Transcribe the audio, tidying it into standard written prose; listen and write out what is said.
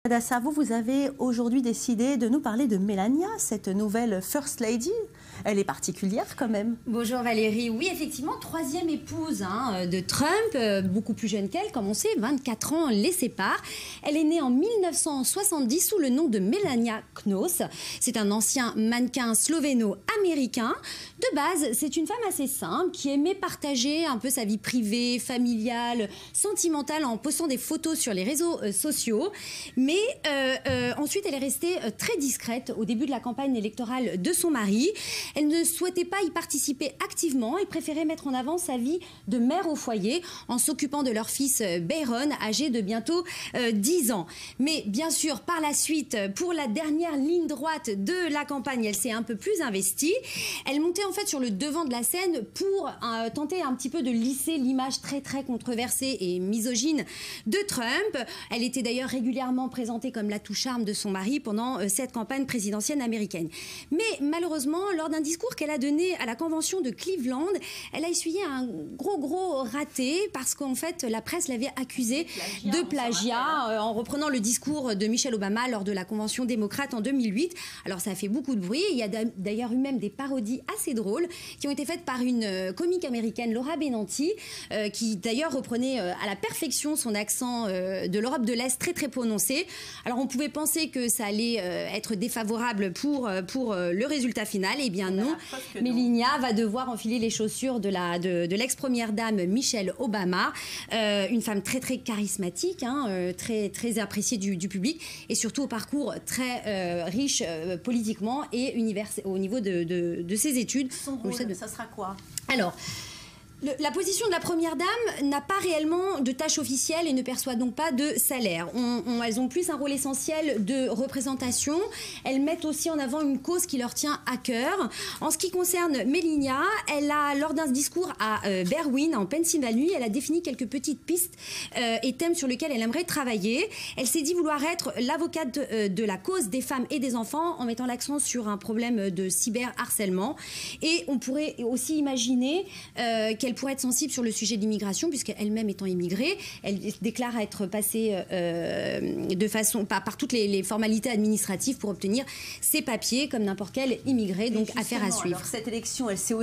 Adassa, vous avez aujourd'hui décidé de nous parler de Melania, cette nouvelle First Lady. Elle est particulière quand même. Bonjour Valérie. Oui, effectivement, troisième épouse de Trump, beaucoup plus jeune qu'elle, comme on sait, 24 ans les séparent. Elle est née en 1970 sous le nom de Melania Knauss. C'est un ancien mannequin slovéno-américain. De base, c'est une femme assez simple qui aimait partager un peu sa vie privée, familiale, sentimentale en postant des photos sur les réseaux sociaux. Mais ensuite, elle est restée très discrète au début de la campagne électorale de son mari. Elle ne souhaitait pas y participer activement et préférait mettre en avant sa vie de mère au foyer en s'occupant de leur fils Bayron, âgé de bientôt 10 ans. Mais bien sûr, par la suite, pour la dernière ligne droite de la campagne, elle s'est un peu plus investie. Elle montait en fait sur le devant de la scène pour tenter un petit peu de lisser l'image très controversée et misogyne de Trump. Elle était d'ailleurs régulièrement présentée comme l'atout charme de son mari pendant cette campagne présidentielle américaine. Mais malheureusement, lors d'un discours qu'elle a donné à la convention de Cleveland, elle a essuyé un gros raté parce qu'en fait la presse l'avait accusée de plagiat en reprenant le discours de Michelle Obama lors de la convention démocrate en 2008. Alors ça a fait beaucoup de bruit. Il y a d'ailleurs eu même des parodies assez drôles qui ont été faites par une comique américaine, Laura Benanti, qui d'ailleurs reprenait à la perfection son accent de l'Europe de l'Est très prononcé. Alors on pouvait penser que ça allait être défavorable pour le résultat final. Eh bien non, Melania va devoir enfiler les chaussures de l'ex-première dame Michelle Obama, une femme très charismatique, très appréciée du public et surtout au parcours très riche politiquement et au niveau de ses études. Son rôle, ça sera quoi? Alors, la position de la première dame n'a pas réellement de tâche officielle et ne perçoit donc pas de salaire. Elles ont plus un rôle essentiel de représentation. Elles mettent aussi en avant une cause qui leur tient à cœur. En ce qui concerne Melania, lors d'un discours à Berwyn, en Pennsylvanie, elle a défini quelques petites pistes et thèmes sur lesquels elle aimerait travailler. Elle s'est dit vouloir être l'avocate de la cause des femmes et des enfants en mettant l'accent sur un problème de cyberharcèlement. Et on pourrait aussi imaginer qu'elle pourrait être sensible sur le sujet de l'immigration, puisqu'elle-même étant immigrée, elle déclare être passée par toutes les formalités administratives pour obtenir ses papiers, comme n'importe quel immigré, donc affaire à suivre. Alors, cette élection, elle s'est